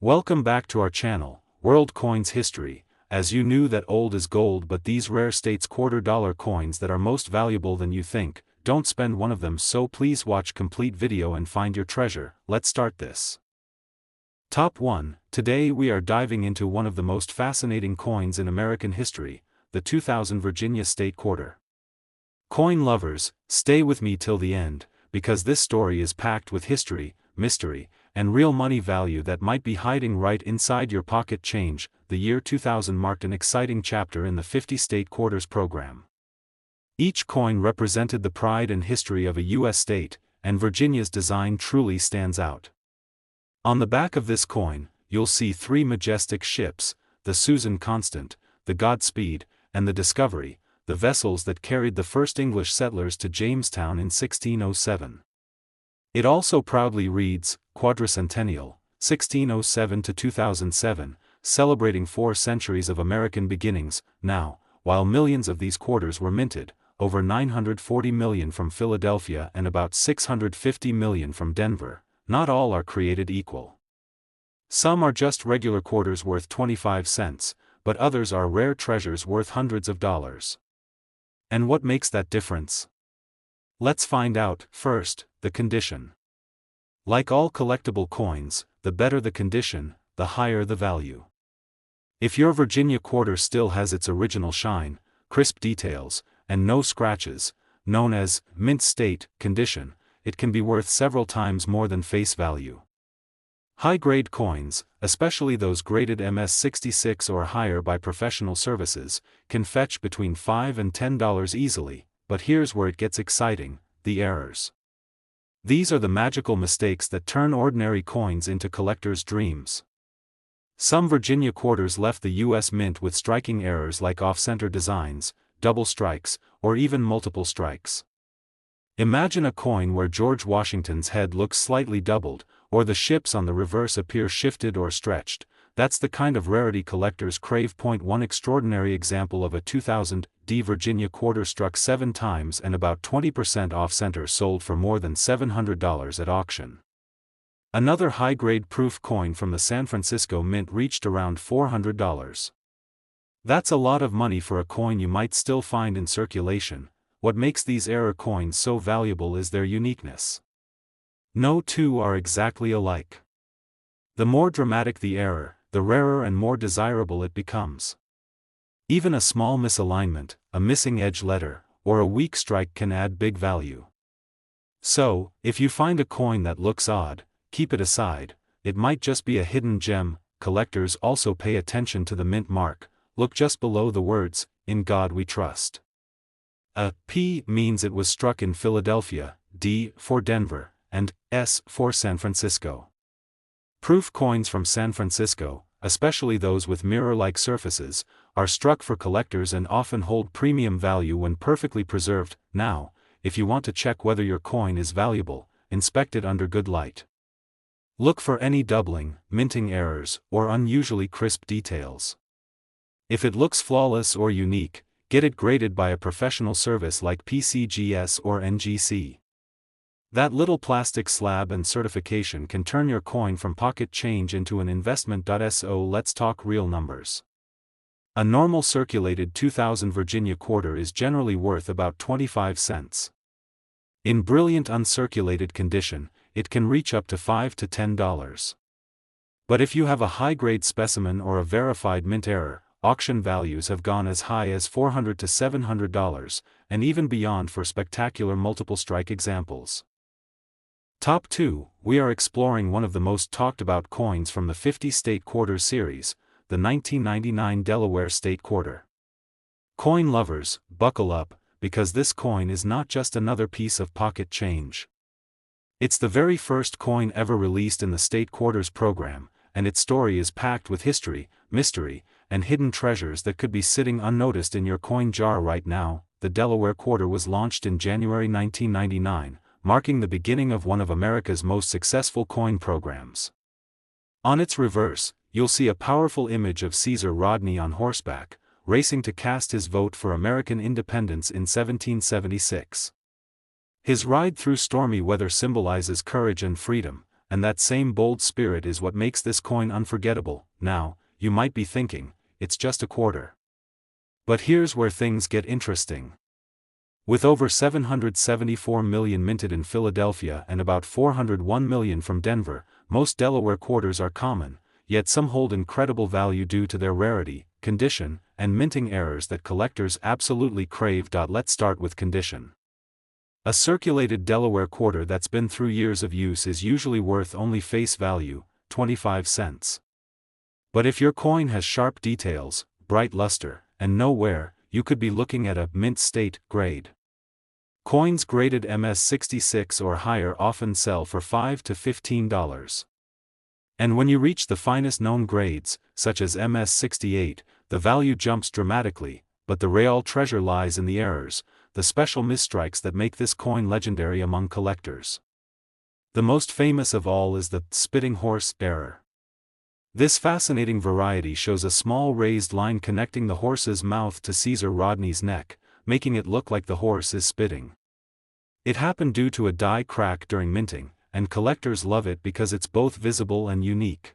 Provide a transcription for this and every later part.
Welcome back to our channel, World Coins History. As you knew that old is gold, but these rare states $quarter coins that are most valuable than you think, don't spend one of them, so please watch complete video and find your treasure. Let's start this. Top 1. Today we are diving into one of the most fascinating coins in American history, the 2000 Virginia State Quarter. Coin lovers, stay with me till the end, because this story is packed with history, mystery, and real money value that might be hiding right inside your pocket change. The year 2000 marked an exciting chapter in the 50 state quarters program. Each coin represented the pride and history of a U.S. state, and Virginia's design truly stands out. On the back of this coin, you'll see three majestic ships, the Susan Constant, the Godspeed, and the Discovery, the vessels that carried the first English settlers to Jamestown in 1607. It also proudly reads, Quadricentennial, 1607 to 2007, celebrating 4 centuries of American beginnings. Now, while millions of these quarters were minted, over 940 million from Philadelphia and about 650 million from Denver, not all are created equal. Some are just regular quarters worth 25 cents, but others are rare treasures worth hundreds of dollars. And what makes that difference? Let's find out. First, the condition. Like all collectible coins, the better the condition, the higher the value. If your Virginia quarter still has its original shine, crisp details, and no scratches, known as mint state condition, it can be worth several times more than face value. High-grade coins, especially those graded MS-66 or higher by professional services, can fetch between $5 and $10 easily, but here's where it gets exciting: the errors. These are the magical mistakes that turn ordinary coins into collectors' dreams. Some Virginia quarters left the U.S. Mint with striking errors like off-center designs, double strikes, or even multiple strikes. Imagine a coin where George Washington's head looks slightly doubled, or the ships on the reverse appear shifted or stretched. That's the kind of rarity collectors crave. One extraordinary example of a 2000 Virginia quarter struck 7 times and about 20% off-center, sold for more than $700 at auction. Another high-grade proof coin from the San Francisco Mint reached around $400. That's a lot of money for a coin you might still find in circulation. What makes these error coins so valuable is their uniqueness. No two are exactly alike. The more dramatic the error, the rarer and more desirable it becomes. Even a small misalignment, a missing edge letter, or a weak strike can add big value. So, if you find a coin that looks odd, keep it aside. It might just be a hidden gem. Collectors also pay attention to the mint mark. Look just below the words, "In God We Trust." A P means it was struck in Philadelphia, D for Denver, and S for San Francisco. Proof coins from San Francisco, especially those with mirror-like surfaces, are struck for collectors and often hold premium value when perfectly preserved. Now, if you want to check whether your coin is valuable, inspect it under good light. Look for any doubling, minting errors, or unusually crisp details. If it looks flawless or unique, get it graded by a professional service like PCGS or NGC. That little plastic slab and certification can turn your coin from pocket change into an investment. So let's talk real numbers. A normal circulated 2000 Virginia quarter is generally worth about 25 cents. In brilliant uncirculated condition, it can reach up to $5 to $10. But if you have a high-grade specimen or a verified mint error, auction values have gone as high as $400 to $700, and even beyond for spectacular multiple strike examples. Top 2, we are exploring one of the most talked about coins from the 50 state quarters series, the 1999 Delaware State Quarter. Coin lovers, buckle up, because this coin is not just another piece of pocket change. It's the very first coin ever released in the state quarters program, and its story is packed with history, mystery, and hidden treasures that could be sitting unnoticed in your coin jar right now. The Delaware Quarter was launched in January 1999, marking the beginning of one of America's most successful coin programs. On its reverse, you'll see a powerful image of Caesar Rodney on horseback, racing to cast his vote for American independence in 1776. His ride through stormy weather symbolizes courage and freedom, and that same bold spirit is what makes this coin unforgettable. Now, you might be thinking, it's just a quarter. But here's where things get interesting. With over 774 million minted in Philadelphia and about 401 million from Denver, most Delaware quarters are common, yet some hold incredible value due to their rarity, condition, and minting errors that collectors absolutely crave. Let's start with condition. A circulated Delaware quarter that's been through years of use is usually worth only face value, 25 cents. But if your coin has sharp details, bright luster, and no wear, you could be looking at a mint state grade. Coins graded MS66 or higher often sell for $5 to $15. And when you reach the finest known grades, such as MS68, the value jumps dramatically, but the real treasure lies in the errors, the special misstrikes that make this coin legendary among collectors. The most famous of all is the spitting horse error. This fascinating variety shows a small raised line connecting the horse's mouth to Caesar Rodney's neck, making it look like the horse is spitting. It happened due to a die crack during minting, and collectors love it because it's both visible and unique.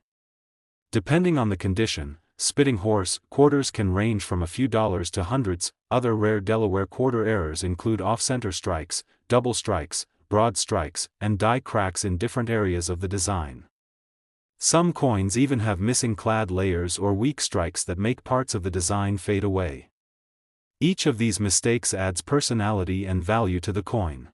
Depending on the condition, spitting horse quarters can range from a few dollars to hundreds. Other rare Delaware quarter errors include off-center strikes, double strikes, broad strikes, and die cracks in different areas of the design. Some coins even have missing clad layers or weak strikes that make parts of the design fade away. Each of these mistakes adds personality and value to the coin.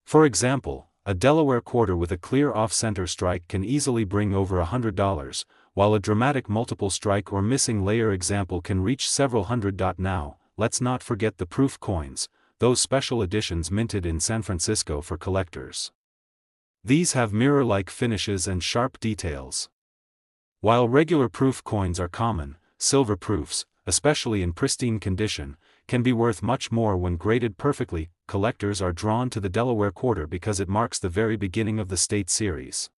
For example, a Delaware quarter with a clear off-center strike can easily bring over $100, while a dramatic multiple strike or missing layer example can reach several hundred. Now, let's not forget the proof coins, those special editions minted in San Francisco for collectors. These have mirror-like finishes and sharp details. While regular proof coins are common, silver proofs, especially in pristine condition, can be worth much more when graded perfectly. Collectors are drawn to the Delaware quarter because it marks the very beginning of the state series.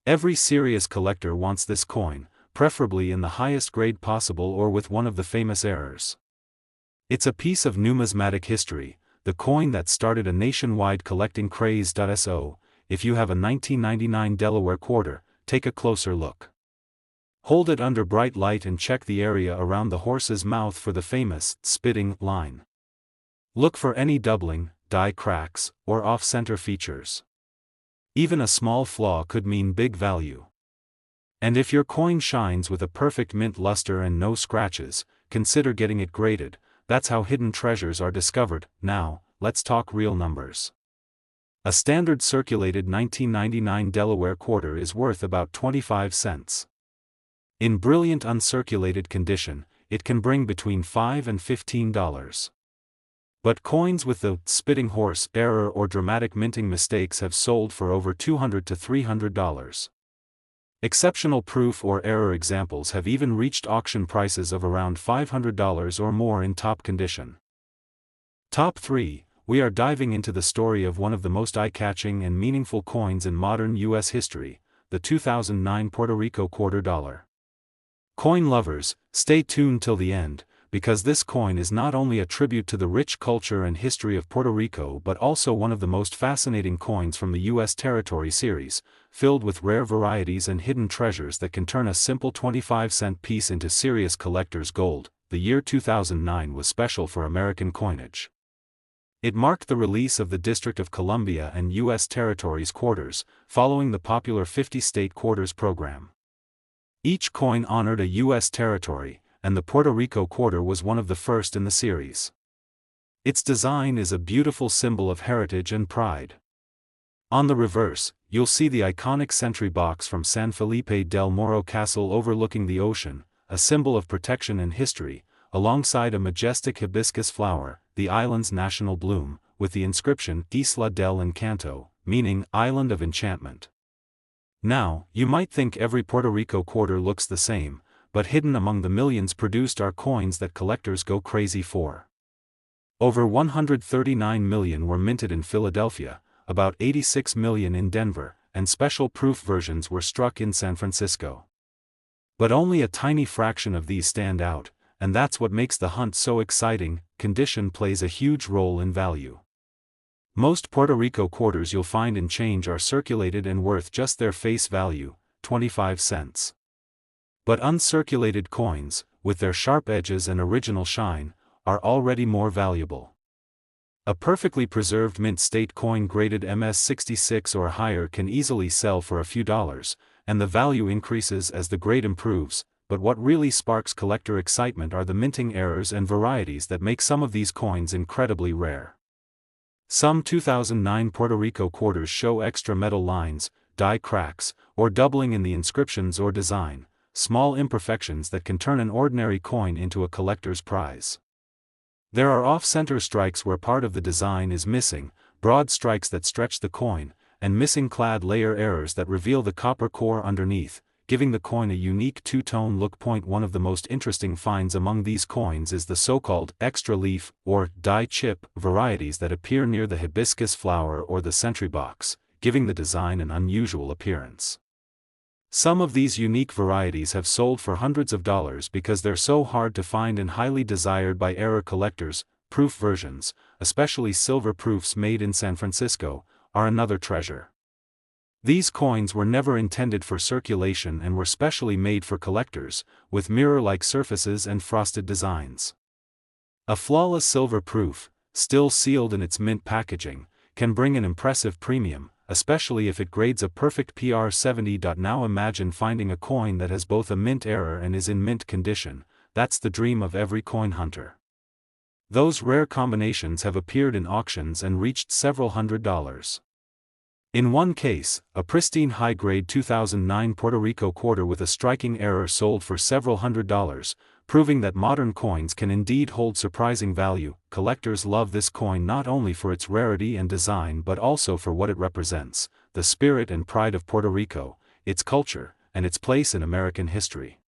Every serious collector wants this coin, preferably in the highest grade possible or with one of the famous errors. It's a piece of numismatic history, the coin that started a nationwide collecting craze. So, if you have a 1999 Delaware quarter, take a closer look. Hold it under bright light and check the area around the horse's mouth for the famous spitting line. Look for any doubling, die cracks, or off-center features. Even a small flaw could mean big value. And if your coin shines with a perfect mint luster and no scratches, consider getting it graded. That's how hidden treasures are discovered. Now, let's talk real numbers. A standard circulated 1999 Delaware quarter is worth about 25 cents. In brilliant uncirculated condition, it can bring between $5 and $15. But coins with the spitting horse error or dramatic minting mistakes have sold for over $200 to $300. Exceptional proof or error examples have even reached auction prices of around $500 or more in top condition. Top 3. We are diving into the story of one of the most eye-catching and meaningful coins in modern U.S. history, the 2009 Puerto Rico quarter dollar. Coin lovers, stay tuned till the end, because this coin is not only a tribute to the rich culture and history of Puerto Rico but also one of the most fascinating coins from the U.S. Territory series, filled with rare varieties and hidden treasures that can turn a simple 25-cent piece into serious collector's gold. The year 2009 was special for American coinage. It marked the release of the District of Columbia and U.S. Territories quarters, following the popular 50-state quarters program. Each coin honored a U.S. territory, and the Puerto Rico quarter was one of the first in the series. Its design is a beautiful symbol of heritage and pride. On the reverse, you'll see the iconic sentry box from San Felipe del Morro Castle overlooking the ocean, a symbol of protection and history, alongside a majestic hibiscus flower, the island's national bloom, with the inscription Isla del Encanto, meaning Island of Enchantment. Now, you might think every Puerto Rico quarter looks the same, but hidden among the millions produced are coins that collectors go crazy for. Over 139 million were minted in Philadelphia, about 86 million in Denver, and special proof versions were struck in San Francisco. But only a tiny fraction of these stand out, and that's what makes the hunt so exciting. Condition plays a huge role in value. Most Puerto Rico quarters you'll find in change are circulated and worth just their face value, 25 cents. But uncirculated coins, with their sharp edges and original shine, are already more valuable. A perfectly preserved mint state coin graded MS66 or higher can easily sell for a few dollars, and the value increases as the grade improves, but what really sparks collector excitement are the minting errors and varieties that make some of these coins incredibly rare. Some 2009 Puerto Rico quarters show extra metal lines, die cracks, or doubling in the inscriptions or design, small imperfections that can turn an ordinary coin into a collector's prize. There are off-center strikes where part of the design is missing, broad strikes that stretch the coin, and missing clad layer errors that reveal the copper core underneath, giving the coin a unique two-tone look. One of the most interesting finds among these coins is the so-called extra leaf or die chip varieties that appear near the hibiscus flower or the sentry box, giving the design an unusual appearance. Some of these unique varieties have sold for hundreds of dollars because they're so hard to find and highly desired by error collectors. Proof versions, especially silver proofs made in San Francisco, are another treasure. These coins were never intended for circulation and were specially made for collectors, with mirror-like surfaces and frosted designs. A flawless silver proof, still sealed in its mint packaging, can bring an impressive premium, especially if it grades a perfect PR70. Now imagine finding a coin that has both a mint error and is in mint condition. That's the dream of every coin hunter. Those rare combinations have appeared in auctions and reached several $100s. In one case, a pristine high-grade 2009 Puerto Rico quarter with a striking error sold for several $100s, proving that modern coins can indeed hold surprising value. Collectors love this coin not only for its rarity and design but also for what it represents, the spirit and pride of Puerto Rico, its culture, and its place in American history.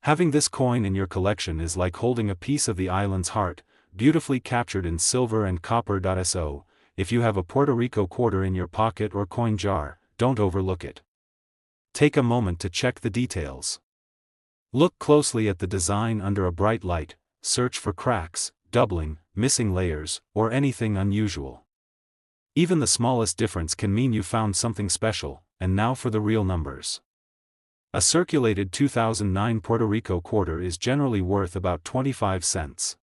Having this coin in your collection is like holding a piece of the island's heart, beautifully captured in silver and copper. So, if you have a Puerto Rico quarter in your pocket or coin jar, don't overlook it. Take a moment to check the details. Look closely at the design under a bright light, search for cracks, doubling, missing layers, or anything unusual. Even the smallest difference can mean you found something special. And now for the real numbers. A circulated 2009 Puerto Rico quarter is generally worth about 25 cents.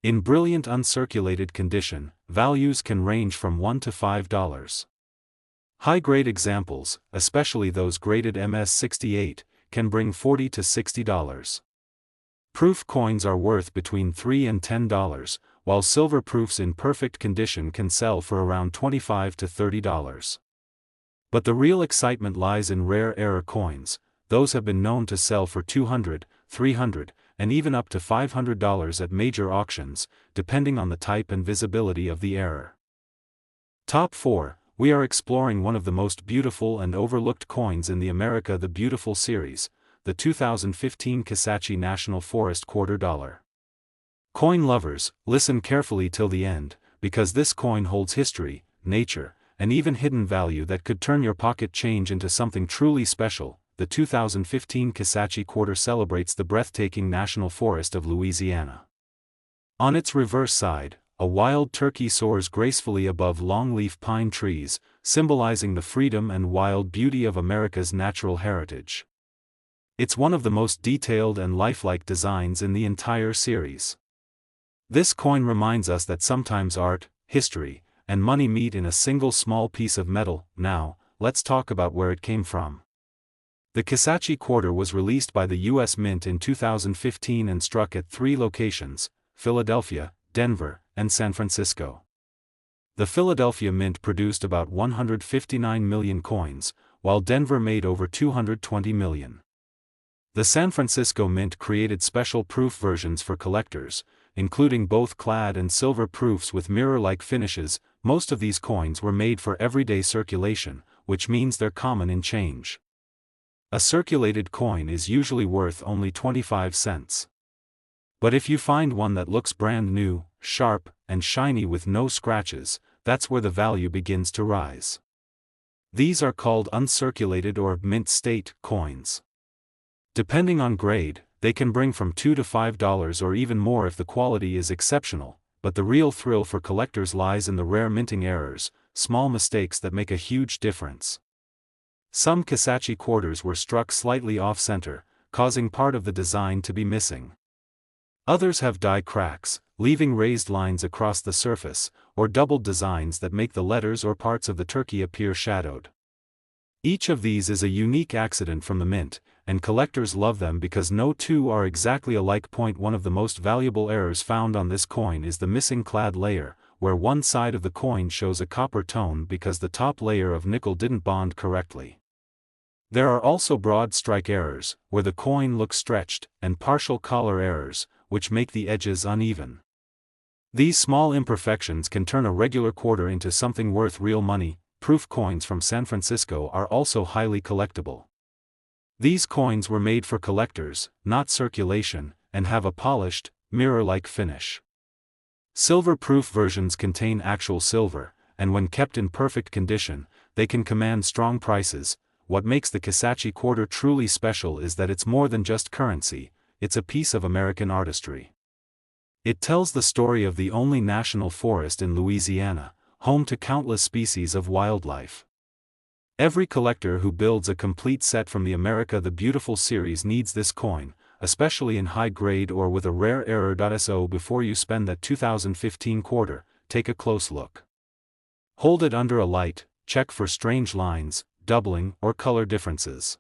In brilliant uncirculated condition, values can range from $1 to $5. High-grade examples, especially those graded MS68, can bring $40 to $60. Proof coins are worth between $3 and $10, while silver proofs in perfect condition can sell for around $25 to $30. But the real excitement lies in rare error coins. Those have been known to sell for $200, $300, and even up to $500 at major auctions, depending on the type and visibility of the error. Top 4. We are exploring one of the most beautiful and overlooked coins in the America the Beautiful series, the 2015 Kisatchie National Forest $quarter. Coin lovers, listen carefully till the end, because this coin holds history, nature, and even hidden value that could turn your pocket change into something truly special. The 2015 Kisatchie quarter celebrates the breathtaking National Forest of Louisiana. On its reverse side, a wild turkey soars gracefully above longleaf pine trees, symbolizing the freedom and wild beauty of America's natural heritage. It's one of the most detailed and lifelike designs in the entire series. This coin reminds us that sometimes art, history, and money meet in a single small piece of metal. Now, let's talk about where it came from. The Kisatchie quarter was released by the U.S. Mint in 2015 and struck at 3 locations: Philadelphia, Denver, and San Francisco. The Philadelphia Mint produced about 159 million coins, while Denver made over 220 million. The San Francisco Mint created special proof versions for collectors, including both clad and silver proofs with mirror-like finishes. Most of these coins were made for everyday circulation, which means they're common in change. A circulated coin is usually worth only 25 cents. But if you find one that looks brand new, sharp, and shiny with no scratches, that's where the value begins to rise. These are called uncirculated or mint state coins. Depending on grade, they can bring from $2 to $5 or even more if the quality is exceptional. but the real thrill for collectors lies in the rare minting errors, small mistakes that make a huge difference. Some Kisatchie quarters were struck slightly off-center, causing part of the design to be missing. Others have die cracks, leaving raised lines across the surface, or doubled designs that make the letters or parts of the turkey appear shadowed. Each of these is a unique accident from the mint, and collectors love them because no two are exactly alike. One of the most valuable errors found on this coin is the missing clad layer, where one side of the coin shows a copper tone because the top layer of nickel didn't bond correctly. There are also broad strike errors, where the coin looks stretched, and partial collar errors, which make the edges uneven. These small imperfections can turn a regular quarter into something worth real money. Proof coins from San Francisco are also highly collectible. These coins were made for collectors, not circulation, and have a polished, mirror-like finish. Silver-proof versions contain actual silver, and when kept in perfect condition, they can command strong prices. What makes the Kisatchie quarter truly special is that it's more than just currency, it's a piece of American artistry. It tells the story of the only national forest in Louisiana, home to countless species of wildlife. Every collector who builds a complete set from the America the Beautiful series needs this coin, especially in high grade or with a rare error. So before you spend that 2015 quarter, take a close look. Hold it under a light, check for strange lines, doubling, or color differences.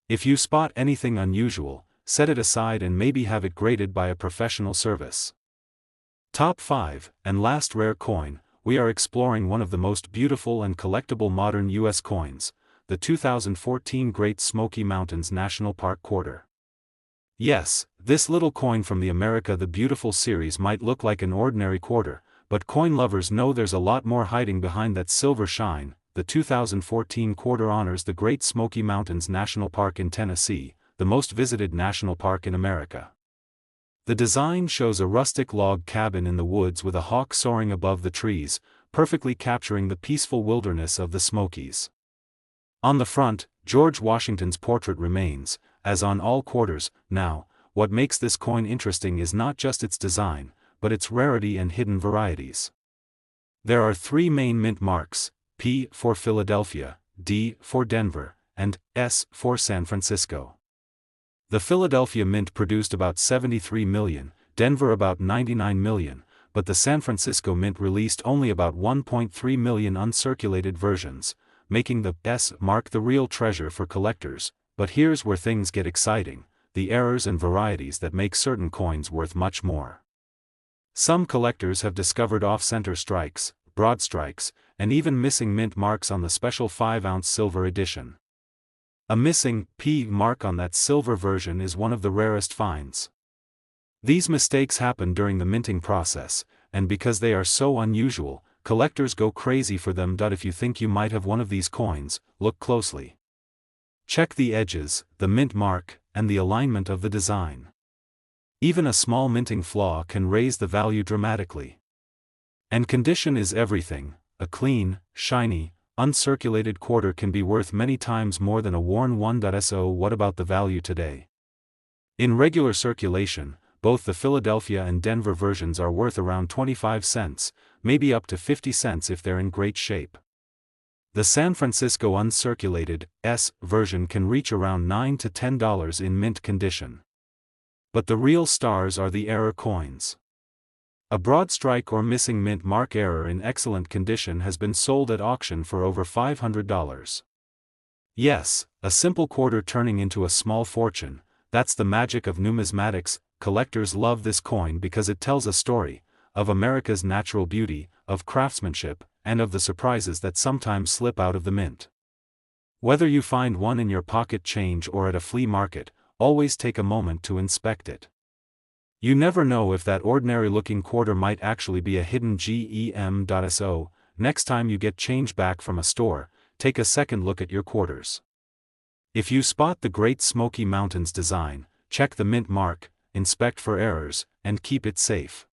If you spot anything unusual, set it aside and maybe have it graded by a professional service. Top 5, and last rare coin. We are exploring one of the most beautiful and collectible modern U.S. coins, the 2014 Great Smoky Mountains National Park Quarter. Yes, this little coin from the America the Beautiful series might look like an ordinary quarter, but coin lovers know there's a lot more hiding behind that silver shine. The 2014 quarter honors the Great Smoky Mountains National Park in Tennessee, the most visited national park in America. The design shows a rustic log cabin in the woods with a hawk soaring above the trees, perfectly capturing the peaceful wilderness of the Smokies. On the front, George Washington's portrait remains, as on all quarters. Now, what makes this coin interesting is not just its design, but its rarity and hidden varieties. There are three main mint marks: P for Philadelphia, D for Denver, and S for San Francisco. The Philadelphia Mint produced about 73 million, Denver about 99 million, but the San Francisco Mint released only about 1.3 million uncirculated versions, making the S mark the real treasure for collectors. But here's where things get exciting: the errors and varieties that make certain coins worth much more. Some collectors have discovered off-center strikes, broad strikes, and even missing mint marks on the special 5-ounce silver edition. A missing P mark on that silver version is one of the rarest finds. These mistakes happen during the minting process, and because they are so unusual, collectors go crazy for them. If you think you might have one of these coins, look closely. Check the edges, the mint mark, and the alignment of the design. Even a small minting flaw can raise the value dramatically. And condition is everything. A clean, shiny, uncirculated quarter can be worth many times more than a worn one. So what about the value today? In regular circulation, both the Philadelphia and Denver versions are worth around 25 cents, maybe up to 50 cents if they're in great shape. The San Francisco uncirculated S version can reach around $9 to $10 in mint condition. But the real stars are the error coins. A broad strike or missing mint mark error in excellent condition has been sold at auction for over $500. Yes, a simple quarter turning into a small fortune. That's the magic of numismatics. Collectors love this coin because it tells a story of America's natural beauty, of craftsmanship, and of the surprises that sometimes slip out of the mint. Whether you find one in your pocket change or at a flea market, always take a moment to inspect it. You never know if that ordinary-looking quarter might actually be a hidden gem. So, next time you get change back from a store, take a second look at your quarters. If you spot the Great Smoky Mountains design, check the mint mark, inspect for errors, and keep it safe.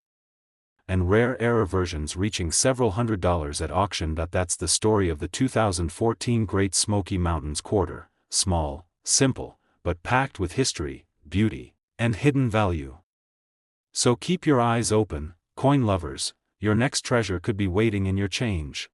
And rare error versions reaching several $100s at auction. That's the story of the 2014 Great Smoky Mountains quarter. Small, simple, but packed with history, beauty, and hidden value. So keep your eyes open, Coin lovers, your next treasure could be waiting in your change.